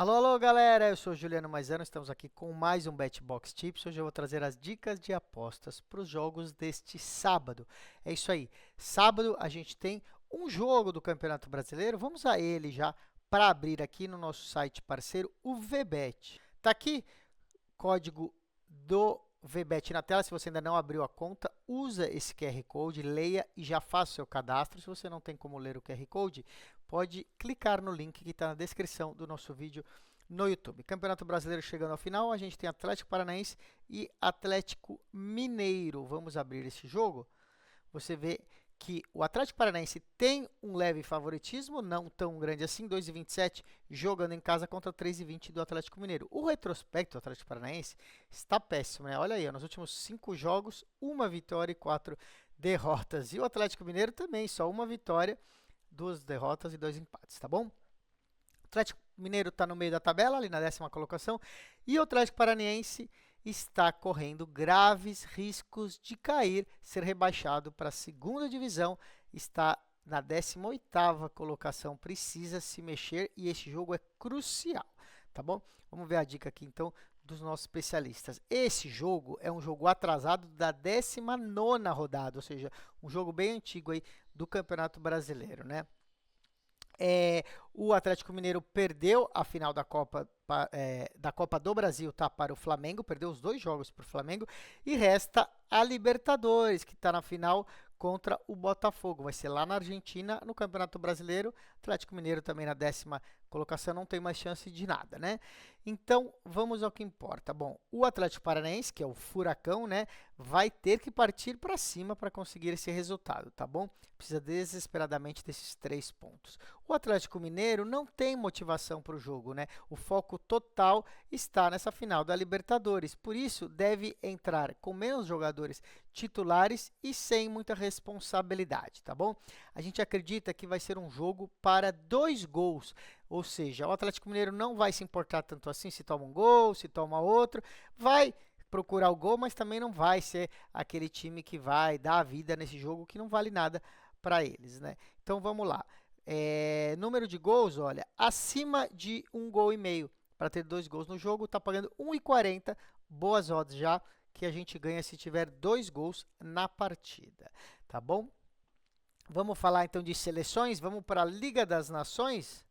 Alô, alô, galera! Eu sou Juliano Maisano, estamos aqui com mais um BetBox Tips. Hoje eu vou trazer as dicas de apostas para os jogos deste sábado. É isso aí, sábado a gente tem um jogo do Campeonato Brasileiro. Vamos a ele já para abrir aqui no nosso site parceiro, o VBet. Tá aqui, código do VBet na tela. Se você ainda não abriu a conta, usa esse QR Code, leia e já faça o seu cadastro. Se você não tem como ler o QR Code, pode clicar no link que está na descrição do nosso vídeo no YouTube. Campeonato Brasileiro chegando ao final, a gente tem Atlético Paranaense e Atlético Mineiro. Vamos abrir esse jogo. Você vê que o Atlético Paranaense tem um leve favoritismo, não tão grande assim, 2,27 jogando em casa contra 3,20 do Atlético Mineiro. O retrospecto do Atlético Paranaense está péssimo, né? Olha aí, ó, nos últimos 5 jogos, uma vitória e 4 derrotas. E o Atlético Mineiro também, só uma vitória, 2 derrotas e 2 empates, tá bom? O Atlético Mineiro está no meio da tabela, ali na 10ª colocação, e o Atlético Paranaense está correndo graves riscos de cair, ser rebaixado para a segunda divisão, está na 18ª colocação, precisa se mexer e esse jogo é crucial, tá bom? Vamos ver a dica aqui então dos nossos especialistas. Esse jogo é um jogo atrasado da 19ª rodada, ou seja, um jogo bem antigo aí do Campeonato Brasileiro, né? O Atlético Mineiro perdeu a final da Copa do Brasil, tá, para o Flamengo, perdeu os 2 jogos para o Flamengo, e resta a Libertadores, que está na final contra o Botafogo. Vai ser lá na Argentina, no Campeonato Brasileiro. Atlético Mineiro também na 10ª colocação, não tem mais chance de nada, né? Então, vamos ao que importa. Bom, o Atlético Paranaense, que é o furacão, né, vai ter que partir para cima para conseguir esse resultado, tá bom? Precisa desesperadamente desses 3 pontos. O Atlético Mineiro não tem motivação para o jogo, né? O foco total está nessa final da Libertadores. Por isso, deve entrar com menos jogadores titulares e sem muita responsabilidade, tá bom? A gente acredita que vai ser um jogo para 2 gols, ou seja, o Atlético Mineiro não vai se importar tanto assim se toma um gol, se toma outro, vai procurar o gol, mas também não vai ser aquele time que vai dar a vida nesse jogo que não vale nada para eles, né? Então vamos lá. Número de gols, olha, acima de 1,5 gol. Para ter 2 gols no jogo, está pagando 1,40. Boas odds já que a gente ganha se tiver 2 gols na partida, tá bom? Vamos falar então de seleções, vamos para a Liga das Nações,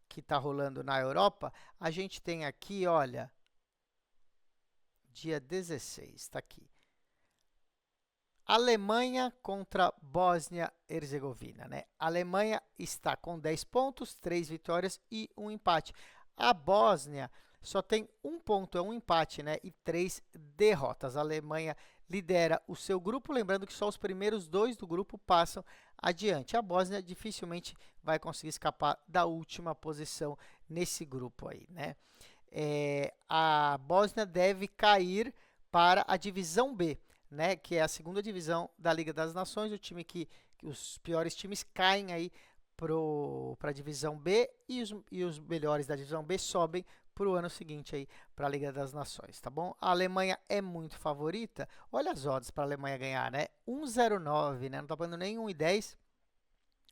que está rolando na Europa. A gente tem aqui, olha, dia 16, está aqui. Alemanha contra Bósnia-Herzegovina, né? A Alemanha está com 10 pontos, 3 vitórias e 1 empate. A Bósnia só tem 1 ponto, é um empate, né? E 3 derrotas. A Alemanha lidera o seu grupo, lembrando que só os primeiros 2 do grupo passam adiante. A Bósnia dificilmente vai conseguir escapar da última posição nesse grupo aí, né? A Bósnia deve cair para a divisão B, né, que é a segunda divisão da Liga das Nações, o time que os piores times caem aí para a divisão B e os melhores da divisão B sobem para o ano seguinte aí para a Liga das Nações, tá bom? A Alemanha é muito favorita. Olha as odds para a Alemanha ganhar, né? 1,09, né? Não está pagando nem 1,10.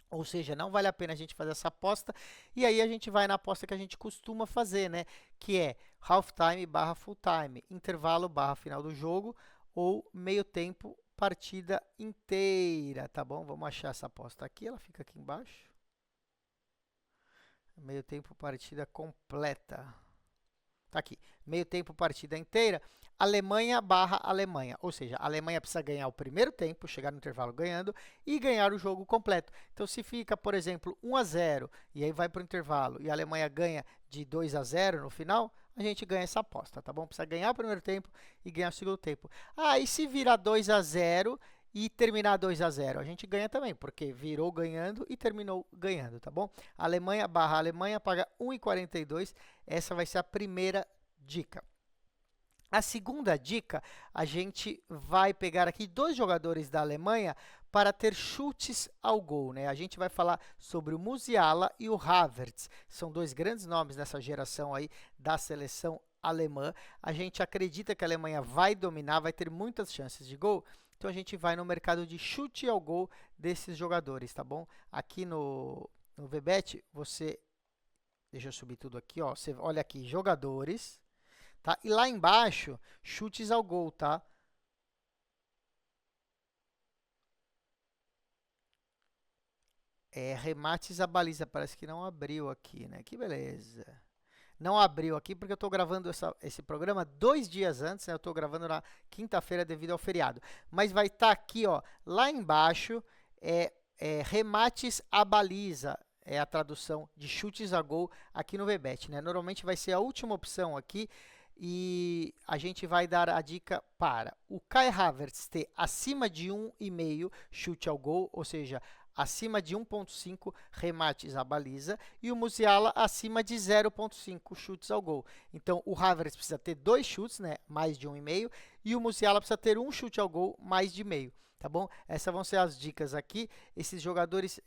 Ou seja, não vale a pena a gente fazer essa aposta. E aí a gente vai na aposta que a gente costuma fazer, né? Que é halftime barra full time, intervalo barra final do jogo ou meio tempo, partida inteira, tá bom? Vamos achar essa aposta aqui, ela fica aqui embaixo. Meio tempo, partida completa. Tá aqui, meio tempo, partida inteira, Alemanha barra Alemanha. Ou seja, a Alemanha precisa ganhar o primeiro tempo, chegar no intervalo ganhando e ganhar o jogo completo. Então, se fica, por exemplo, 1-0 e aí vai para o intervalo e a Alemanha ganha de 2-0 no final, a gente ganha essa aposta, tá bom? Precisa ganhar o primeiro tempo e ganhar o segundo tempo. Ah, e se virar 2-0 e terminar 2-0, a gente ganha também, porque virou ganhando e terminou ganhando, tá bom? Alemanha barra Alemanha paga 1,42. Essa vai ser a primeira dica. A segunda dica, a gente vai pegar aqui 2 jogadores da Alemanha para ter chutes ao gol, né? A gente vai falar sobre o Musiala e o Havertz. São 2 grandes nomes nessa geração aí da seleção alemã. A gente acredita que a Alemanha vai dominar, vai ter muitas chances de gol. Então a gente vai no mercado de chute ao gol desses jogadores, tá bom? Aqui no VBet, você Deixa eu subir tudo aqui, ó. Você olha aqui, jogadores, tá? E lá embaixo, chutes ao gol, tá? Remates à baliza. Parece que não abriu aqui, né? Que beleza. Não abriu aqui porque eu estou gravando esse programa 2 dias antes, né? Eu estou gravando na quinta-feira devido ao feriado. Mas vai estar aqui, ó, lá embaixo, remates à baliza. É a tradução de chutes a gol aqui no VBet, né? Normalmente vai ser a última opção aqui e a gente vai dar a dica para o Kai Havertz ter acima de 1,5 chute ao gol, ou seja, acima de 1,5 remates à baliza, e o Musiala acima de 0,5 chutes ao gol. Então, o Havertz precisa ter 2 chutes, né, mais de 1,5, e o Musiala precisa ter 1 chute ao gol, mais de meio, tá bom? Essas vão ser as dicas aqui. Esses jogadores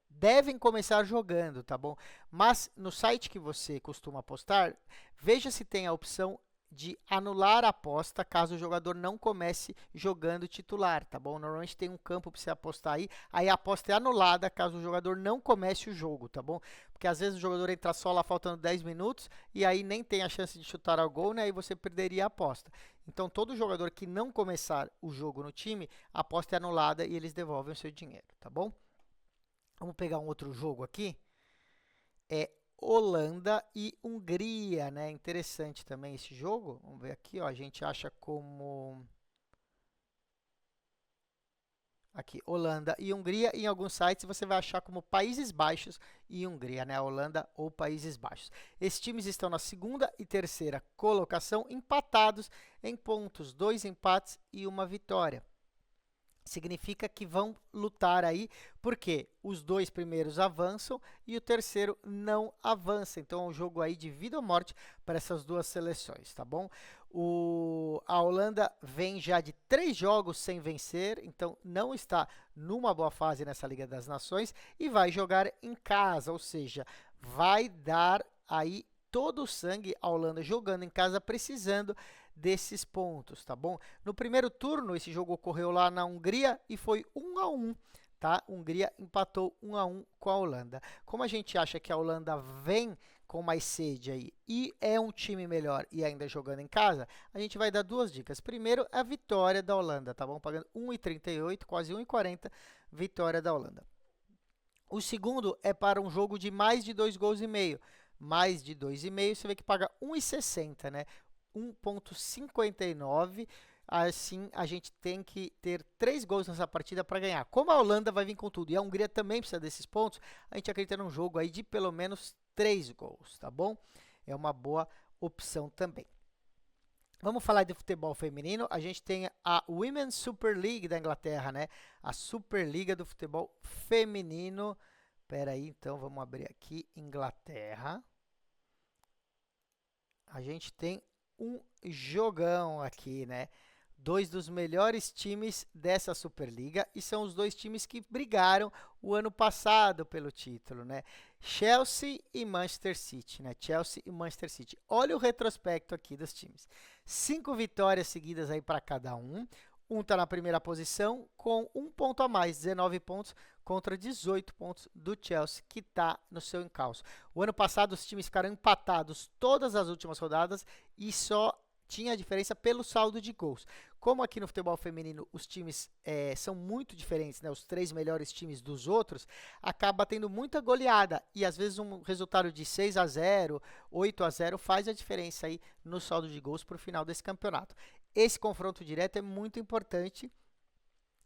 devem começar jogando, tá bom? Mas no site que você costuma apostar, veja se tem a opção de anular a aposta caso o jogador não comece jogando titular, tá bom? Normalmente tem um campo para você apostar aí a aposta é anulada caso o jogador não comece o jogo, tá bom? Porque às vezes o jogador entra só lá faltando 10 minutos e aí nem tem a chance de chutar ao gol, né? E você perderia a aposta. Então todo jogador que não começar o jogo no time, a aposta é anulada e eles devolvem o seu dinheiro, tá bom? Vamos pegar um outro jogo aqui. Holanda e Hungria, né? Interessante também esse jogo. Vamos ver aqui, ó. A gente acha como aqui Holanda e Hungria. Em alguns sites você vai achar como Países Baixos e Hungria, né? Holanda ou Países Baixos. Esses times estão na segunda e terceira colocação, empatados em pontos, 2 empates e 1 vitória. Significa que vão lutar aí, porque os 2 primeiros avançam e o terceiro não avança. Então, é um jogo aí de vida ou morte para essas duas seleções, tá bom? A Holanda vem já de 3 jogos sem vencer, então não está numa boa fase nessa Liga das Nações e vai jogar em casa, ou seja, vai dar aí todo o sangue a Holanda jogando em casa, precisando desses pontos, tá bom? No primeiro turno, esse jogo ocorreu lá na Hungria e foi 1-1, tá? Hungria empatou 1-1 com a Holanda. Como a gente acha que a Holanda vem com mais sede aí e é um time melhor e ainda jogando em casa, a gente vai dar 2 dicas. Primeiro, a vitória da Holanda, tá bom? Pagando 1,38, quase 1,40, vitória da Holanda. O segundo é para um jogo de mais de 2 gols e meio. Mais de 2,5, você vê que paga 1,60, né? 1,59. Assim, a gente tem que ter 3 gols nessa partida para ganhar. Como a Holanda vai vir com tudo e a Hungria também precisa desses pontos, a gente acredita num jogo aí de pelo menos 3 gols, tá bom? É uma boa opção também. Vamos falar de futebol feminino. A gente tem a Women's Super League da Inglaterra, né? A Superliga do futebol feminino. Espera aí, então, vamos abrir aqui, Inglaterra. A gente tem um jogão aqui, né? 2 dos melhores times dessa Superliga e são os 2 times que brigaram o ano passado pelo título, né? Chelsea e Manchester City, né? Chelsea e Manchester City. Olha o retrospecto aqui dos times. 5 vitórias seguidas aí para cada um. Um está na primeira posição com 1 ponto a mais, 19 pontos contra 18 pontos do Chelsea, que está no seu encalço. O ano passado os times ficaram empatados todas as últimas rodadas e só tinha a diferença pelo saldo de gols. Como aqui no futebol feminino os times são muito diferentes, né, os 3 melhores times dos outros, acaba tendo muita goleada e às vezes um resultado de 6-0, 8-0 faz a diferença aí no saldo de gols para o final desse campeonato. Esse confronto direto é muito importante.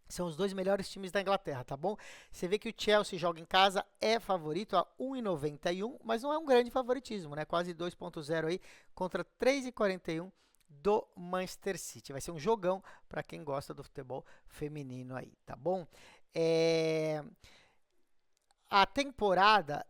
São os 2 melhores times da Inglaterra, tá bom? Você vê que o Chelsea joga em casa, é favorito a 1,91, mas não é um grande favoritismo, né? Quase 2,0 aí contra 3,41 do Manchester City. Vai ser um jogão para quem gosta do futebol feminino aí, tá bom?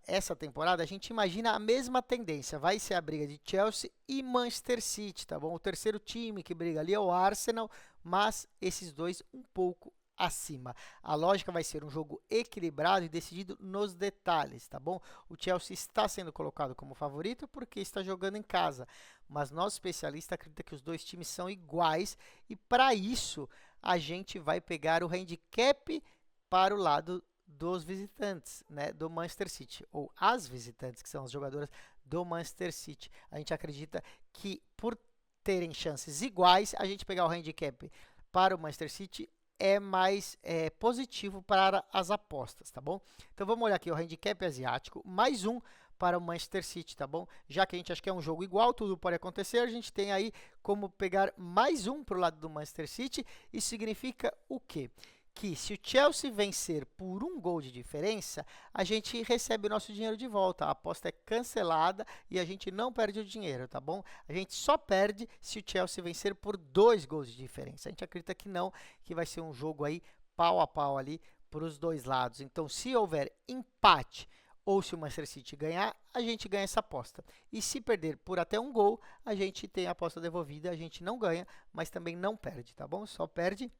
Essa temporada, a gente imagina a mesma tendência. Vai ser a briga de Chelsea e Manchester City, tá bom? O terceiro time que briga ali é o Arsenal, mas esses dois um pouco acima. A lógica vai ser um jogo equilibrado e decidido nos detalhes, tá bom? O Chelsea está sendo colocado como favorito porque está jogando em casa, mas nosso especialista acredita que os 2 times são iguais e para isso a gente vai pegar o handicap para o lado dos visitantes, né, do Manchester City, ou as visitantes, que são as jogadoras do Manchester City. A gente acredita que por terem chances iguais, a gente pegar o handicap para o Manchester City é mais positivo para as apostas, tá bom? Então vamos olhar aqui o handicap asiático, mais um para o Manchester City, tá bom? Já que a gente acha que é um jogo igual, tudo pode acontecer, a gente tem aí como pegar mais um para o lado do Manchester City. Isso significa o quê? Que se o Chelsea vencer por um gol de diferença, a gente recebe o nosso dinheiro de volta. A aposta é cancelada e a gente não perde o dinheiro, tá bom? A gente só perde se o Chelsea vencer por 2 gols de diferença. A gente acredita que não, que vai ser um jogo aí pau a pau ali para os dois lados. Então, se houver empate ou se o Manchester City ganhar, a gente ganha essa aposta. E se perder por até um gol, a gente tem a aposta devolvida, a gente não ganha, mas também não perde, tá bom? Só perde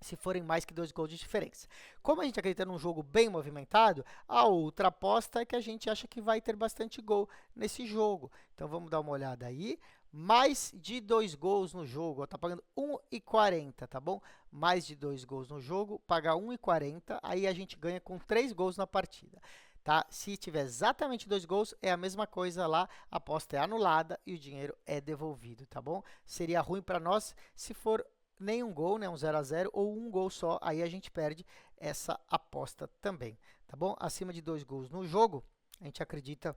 se forem mais que 2 gols de diferença. Como a gente acredita num jogo bem movimentado, a outra aposta é que a gente acha que vai ter bastante gol nesse jogo. Então vamos dar uma olhada aí. Mais de 2 gols no jogo, está pagando 1,40, tá bom? Mais de 2 gols no jogo, paga 1,40, aí a gente ganha com 3 gols na partida. Tá? Se tiver exatamente 2 gols, é a mesma coisa lá, a aposta é anulada e o dinheiro é devolvido, tá bom? Seria ruim para nós se for nenhum gol, né, um 0 a 0 ou um gol só, aí a gente perde essa aposta também, tá bom? Acima de 2 gols no jogo, a gente acredita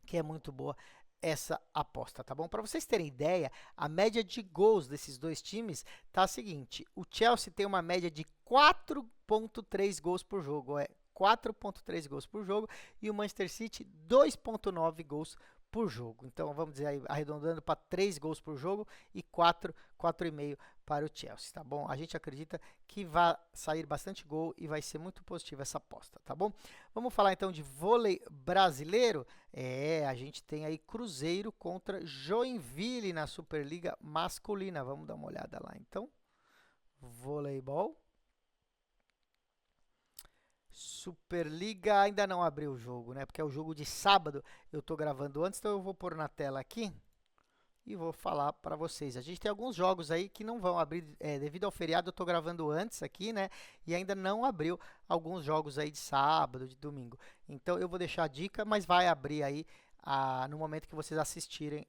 que é muito boa essa aposta, tá bom? Para vocês terem ideia, a média de gols desses dois times tá a seguinte: o Chelsea tem uma média de 4,3 gols por jogo, 4,3 gols por jogo, e o Manchester City 2,9 gols por jogo. Então vamos dizer aí, arredondando para 3 gols por jogo e 4,5 para o Chelsea, tá bom? A gente acredita que vai sair bastante gol e vai ser muito positiva essa aposta, tá bom? Vamos falar então de vôlei brasileiro. A gente tem aí Cruzeiro contra Joinville na Superliga masculina. Vamos dar uma olhada lá então. Voleibol. Superliga ainda não abriu o jogo, né? Porque é o jogo de sábado. Eu estou gravando antes, então eu vou pôr na tela aqui e vou falar para vocês. A gente tem alguns jogos aí que não vão abrir devido ao feriado. Eu estou gravando antes aqui, né? E ainda não abriu alguns jogos aí de sábado, de domingo. Então eu vou deixar a dica, mas vai abrir aí no momento que vocês assistirem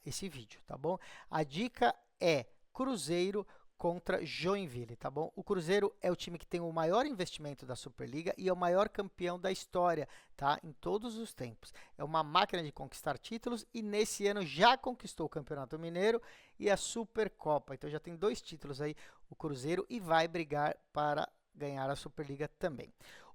esse vídeo, tá bom? A dica é Cruzeiro contra Joinville, tá bom? O Cruzeiro é o time que tem o maior investimento da Superliga e é o maior campeão da história, tá? Em todos os tempos. É uma máquina de conquistar títulos e nesse ano já conquistou o Campeonato Mineiro e a Supercopa. Então já tem 2 títulos aí o Cruzeiro e vai brigar para ganhar a Superliga também.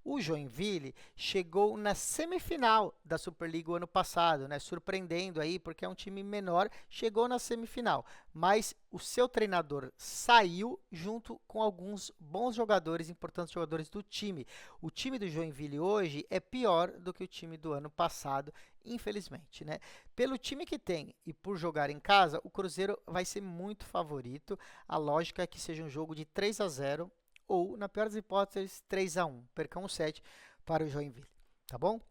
O Joinville chegou na semifinal da Superliga o ano passado, né? Surpreendendo aí, porque é um time menor, chegou na semifinal. Mas o seu treinador saiu junto com alguns bons jogadores, importantes jogadores do time. O time do Joinville hoje é pior do que o time do ano passado, infelizmente, né? Pelo time que tem e por jogar em casa, o Cruzeiro vai ser muito favorito. A lógica é que seja um jogo de 3 a 0 ou, na pior das hipóteses, 3 a 1. Percam o 7 para o Joinville, tá bom?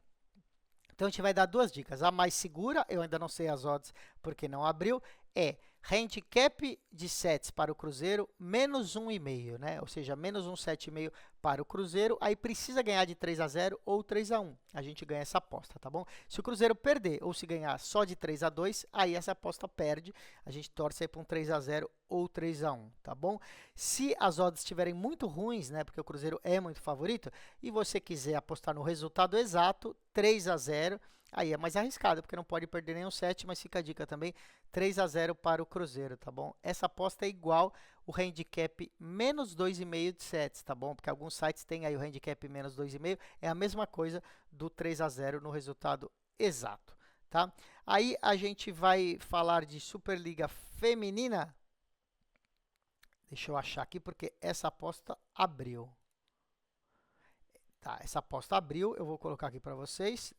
Então a gente vai dar 2 dicas. A mais segura, eu ainda não sei as odds porque não abriu, é handicap de sets para o Cruzeiro, menos 1,5, né? Ou seja, menos 1,75 para o Cruzeiro. Aí precisa ganhar de 3 a 0 ou 3 a 1. A gente ganha essa aposta, tá bom? Se o Cruzeiro perder ou se ganhar só de 3 a 2, aí essa aposta perde. A gente torce aí para um 3 a 0 ou 3 a 1, tá bom? Se as odds estiverem muito ruins, né, porque o Cruzeiro é muito favorito, e você quiser apostar no resultado exato, 3 a 0, aí é mais arriscado, porque não pode perder nenhum set, mas fica a dica também, 3 a 0 para o Cruzeiro, tá bom? Essa aposta é igual o handicap menos 2,5 de sets, tá bom? Porque alguns sites têm aí o handicap menos 2,5, é a mesma coisa do 3 a 0 no resultado exato, tá? Aí a gente vai falar de Superliga Feminina. Deixa eu achar aqui, porque essa aposta abriu. Tá, essa aposta abriu, eu vou colocar aqui para vocês.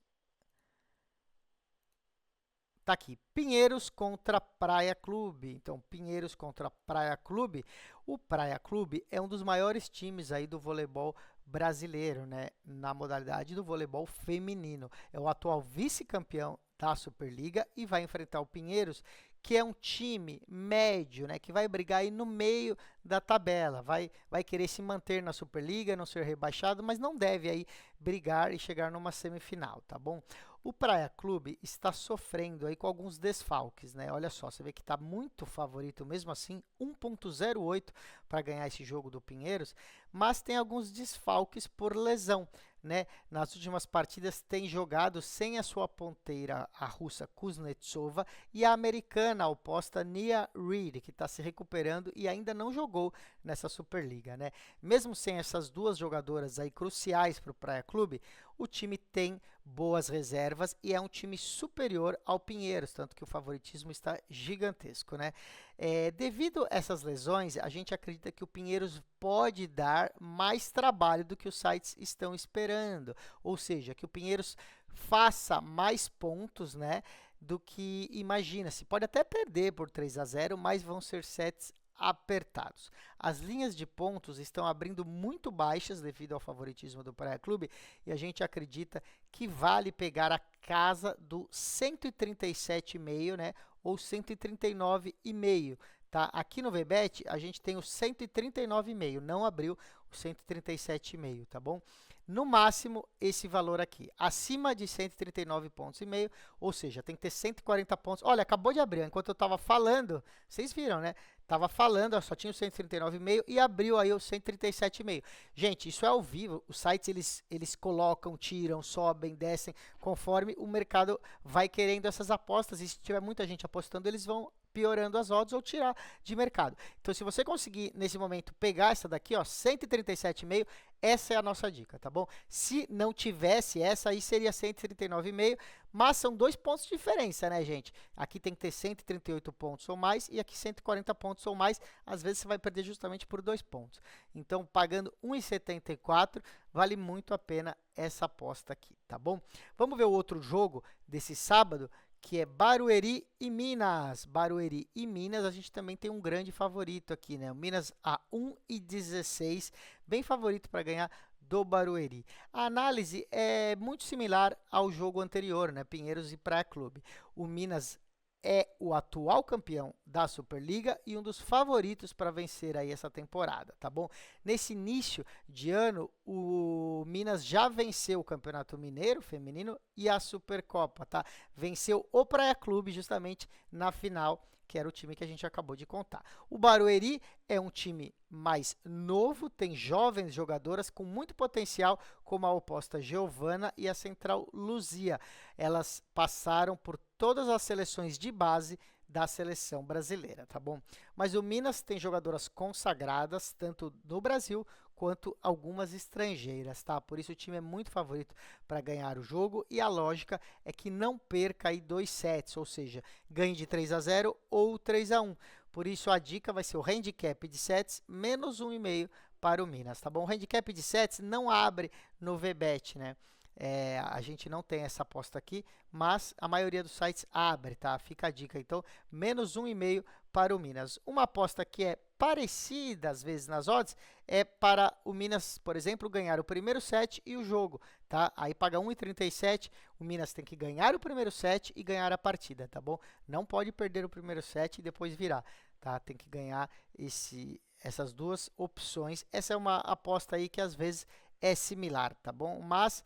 Tá aqui, Pinheiros contra Praia Clube. Então, Pinheiros contra Praia Clube. O Praia Clube é um dos maiores times aí do voleibol brasileiro, né? Na modalidade do voleibol feminino. É o atual vice-campeão da Superliga e vai enfrentar o Pinheiros, que é um time médio, né, que vai brigar aí no meio da tabela, vai querer se manter na Superliga, não ser rebaixado, mas não deve aí brigar e chegar numa semifinal, tá bom? O Praia Clube está sofrendo aí com alguns desfalques, né? Olha só, você vê que está muito favorito mesmo assim, 1,08 para ganhar esse jogo do Pinheiros, mas tem alguns desfalques por lesão, né? Nas últimas partidas tem jogado sem a sua ponteira, a russa Kuznetsova, e a americana, a oposta Nia Reed, que está se recuperando e ainda não jogou nessa Superliga, né? Mesmo sem essas duas jogadoras aí cruciais para o Praia Clube, o time tem boas reservas e é um time superior ao Pinheiros, tanto que o favoritismo está gigantesco, né? Devido a essas lesões, a gente acredita que o Pinheiros pode dar mais trabalho do que os sites estão esperando, ou seja, que o Pinheiros faça mais pontos, né, do que imagina-se. Pode até perder por 3-0, mas vão ser sets apertados. As linhas de pontos estão abrindo muito baixas devido ao favoritismo do Praia Clube e a gente acredita que vale pegar a casa do 137,5, né, ou 139,5, tá? Aqui no VBET a gente tem o 139,5, não abriu o 137,5, tá bom? No máximo, esse valor aqui, acima de 139 pontos e meio, ou seja, tem que ter 140 pontos. Olha, acabou de abrir, enquanto eu estava falando, vocês viram, né? Tava falando, ó, só tinha o 139,5 e abriu aí o 137,5. Gente, isso é ao vivo, os sites eles colocam, tiram, sobem, descem, conforme o mercado vai querendo essas apostas, e se tiver muita gente apostando, eles vão piorando as odds ou tirar de mercado. Então, se você conseguir, nesse momento, pegar essa daqui, ó, 137,5, essa é a nossa dica, tá bom? Se não tivesse essa, aí seria 139,5, mas são 2 pontos de diferença, né, gente? Aqui tem que ter 138 pontos ou mais e aqui 140 pontos ou mais. Às vezes você vai perder justamente por 2 pontos. Então, pagando 1,74, vale muito a pena essa aposta aqui, tá bom? Vamos ver o outro jogo desse sábado, que é Barueri e Minas. Barueri e Minas, a gente também tem um grande favorito aqui, né? O Minas a 1,16, bem favorito para ganhar do Barueri. A análise é muito similar ao jogo anterior, né? Pinheiros e Praia Clube. O Minas é o atual campeão da Superliga e um dos favoritos para vencer aí essa temporada, tá bom? Nesse início de ano, o Minas já venceu o Campeonato Mineiro feminino e a Supercopa, tá? Venceu o Praia Clube justamente na final, que era o time que a gente acabou de contar. O Barueri é um time mais novo, tem jovens jogadoras com muito potencial, como a oposta Giovana e a central Luzia. Elas passaram por todas as seleções de base da seleção brasileira, tá bom? Mas o Minas tem jogadoras consagradas, tanto no Brasil quanto algumas estrangeiras, tá? Por isso o time é muito favorito para ganhar o jogo e a lógica é que não perca aí 2 sets, ou seja, ganhe de 3-0 ou 3-1. Por isso a dica vai ser o handicap de sets menos 1,5 para o Minas, tá bom? O handicap de sets não abre no VBET, né? A gente não tem essa aposta aqui, mas a maioria dos sites abre, tá? Fica a dica, então, menos 1,5 para o Minas. Uma aposta que é parecida, às vezes, nas odds, é para o Minas, por exemplo, ganhar o primeiro set e o jogo, tá? Aí paga 1,37, o Minas tem que ganhar o primeiro set e ganhar a partida, tá bom? Não pode perder o primeiro set e depois virar, tá? Tem que ganhar essas duas opções. Essa é uma aposta aí que, às vezes, é similar, tá bom? Mas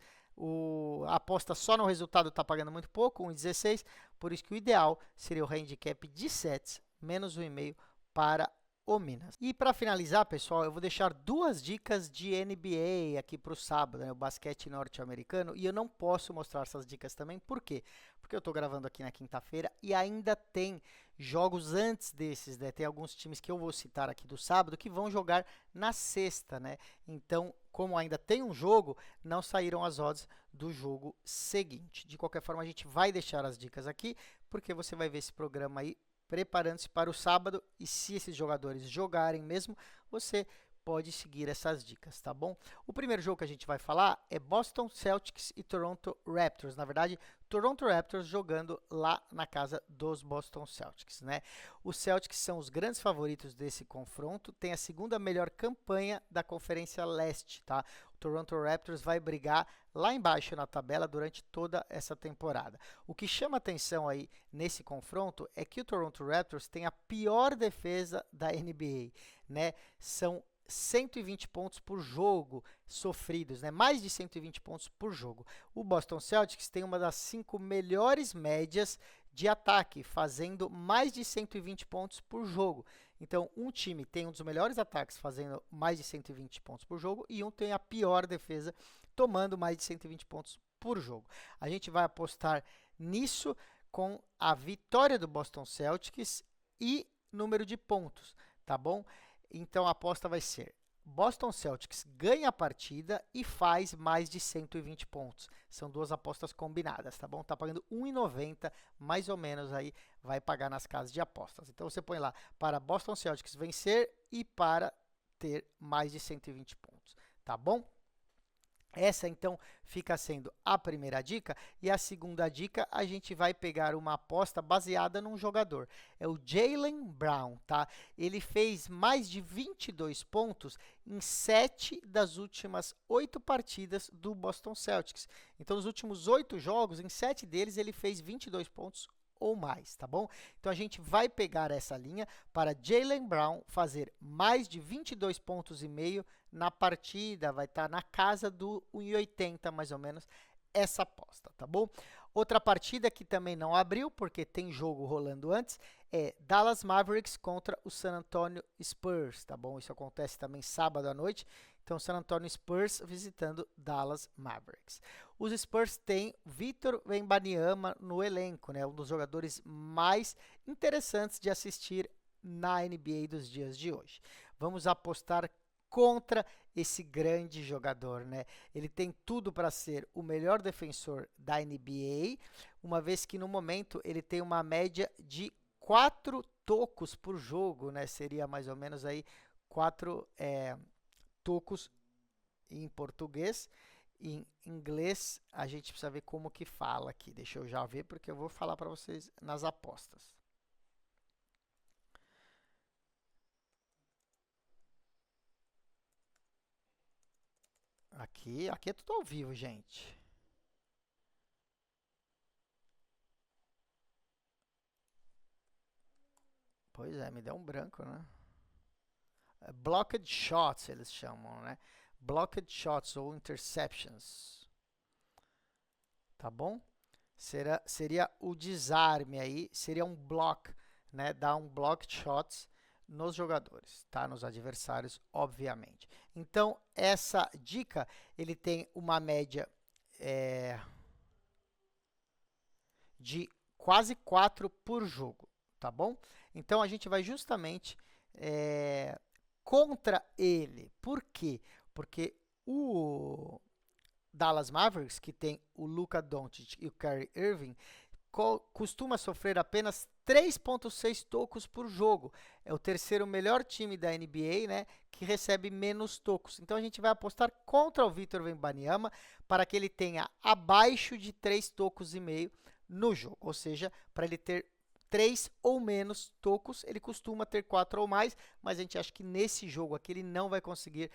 a aposta só no resultado está pagando muito pouco, 1,16, por isso que o ideal seria o handicap de sets, menos 1,5 para o Minas. E para finalizar, pessoal, eu vou deixar 2 dicas de NBA aqui para o sábado, né, o basquete norte-americano, e eu não posso mostrar essas dicas também, por quê? Porque eu estou gravando aqui na quinta-feira e ainda tem jogos antes desses, né? Tem alguns times que eu vou citar aqui do sábado que vão jogar na sexta, né? Então, como ainda tem um jogo, não saíram as odds do jogo seguinte. De qualquer forma, a gente vai deixar as dicas aqui, porque você vai ver esse programa aí preparando-se para o sábado, e se esses jogadores jogarem mesmo, você pode seguir essas dicas, tá bom? O primeiro jogo que a gente vai falar é Boston Celtics e Toronto Raptors. Na verdade, Toronto Raptors jogando lá na casa dos Boston Celtics, né? Os Celtics são os grandes favoritos desse confronto, tem a segunda melhor campanha da Conferência Leste, tá? O Toronto Raptors vai brigar lá embaixo na tabela durante toda essa temporada. O que chama atenção aí nesse confronto é que o Toronto Raptors tem a pior defesa da NBA, né? São 120 pontos por jogo sofridos, né? Mais de 120 pontos por jogo. O Boston Celtics tem uma das 5 melhores médias de ataque, fazendo mais de 120 pontos por jogo. Então, um time tem um dos melhores ataques, fazendo mais de 120 pontos por jogo, e um tem a pior defesa, tomando mais de 120 pontos por jogo. A gente vai apostar nisso com a vitória do Boston Celtics e número de pontos, tá bom? Então a aposta vai ser: Boston Celtics ganha a partida e faz mais de 120 pontos. São duas apostas combinadas, tá bom? Tá pagando R$ 1,90, mais ou menos aí vai pagar nas casas de apostas. Então você põe lá para Boston Celtics vencer e para ter mais de 120 pontos, tá bom? Essa, então, fica sendo a primeira dica. E a segunda dica, a gente vai pegar uma aposta baseada num jogador. É o Jaylen Brown, tá? Ele fez mais de 22 pontos em 7 das últimas 8 partidas do Boston Celtics. Então, nos últimos 8 jogos, em 7 deles, ele fez 22 pontos ou mais, tá bom? Então, a gente vai pegar essa linha para Jaylen Brown fazer mais de 22 pontos e meio na partida, vai estar na casa do 1,80 mais ou menos, essa aposta, tá bom? Outra partida que também não abriu, porque tem jogo rolando antes, é Dallas Mavericks contra o San Antonio Spurs, tá bom? Isso acontece também sábado à noite. Então, San Antonio Spurs visitando Dallas Mavericks. Os Spurs têm Victor Wembanyama no elenco, né? Um dos jogadores mais interessantes de assistir na NBA dos dias de hoje. Vamos apostar contra esse grande jogador, né? Ele tem tudo para ser o melhor defensor da NBA, uma vez que no momento ele tem uma média de 4 tocos por jogo, né? Seria mais ou menos aí 4 tocos em português. Em inglês, a gente precisa ver como que fala aqui. Deixa eu já ver, porque eu vou falar para vocês nas apostas. Aqui é tudo ao vivo, gente. Pois é, me deu um branco, né? Blocked shots, eles chamam, né? Blocked shots ou interceptions. Tá bom? Seria o desarme aí, seria um block, né? Dar um blocked shots nos jogadores, tá? Nos adversários, obviamente. Então, essa dica, ele tem uma média de quase 4 por jogo, tá bom? Então, a gente vai justamente contra ele. Por quê? Porque o Dallas Mavericks, que tem o Luka Doncic e o Kyrie Irving, costuma sofrer apenas 3,6 tocos por jogo. É o terceiro melhor time da NBA, né, que recebe menos tocos. Então a gente vai apostar contra o Victor Wembanyama para que ele tenha abaixo de 3 tocos e meio no jogo. Ou seja, para ele ter 3 ou menos tocos, ele costuma ter 4 ou mais, mas a gente acha que nesse jogo aqui ele não vai conseguir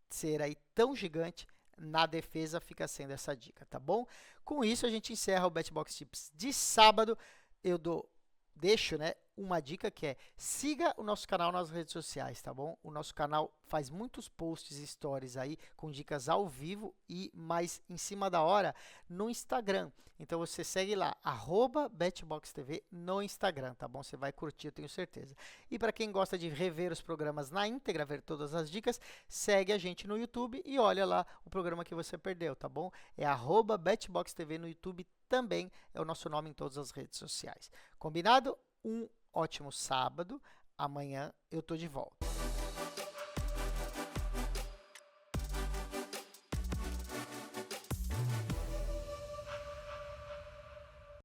ser aí tão gigante. Na defesa fica sendo essa dica, tá bom? Com isso a gente encerra o BetBox Tips de sábado. Eu deixo, né, uma dica que é: siga o nosso canal nas redes sociais, tá bom? O nosso canal faz muitos posts e stories aí com dicas ao vivo e mais em cima da hora no Instagram. Então você segue lá, @BetBoxTV no Instagram, tá bom? Você vai curtir, eu tenho certeza. E para quem gosta de rever os programas na íntegra, ver todas as dicas, segue a gente no YouTube e olha lá o programa que você perdeu, tá bom? É @BetBoxTV no YouTube, também é o nosso nome em todas as redes sociais. Combinado? Um ótimo sábado. Amanhã eu tô de volta.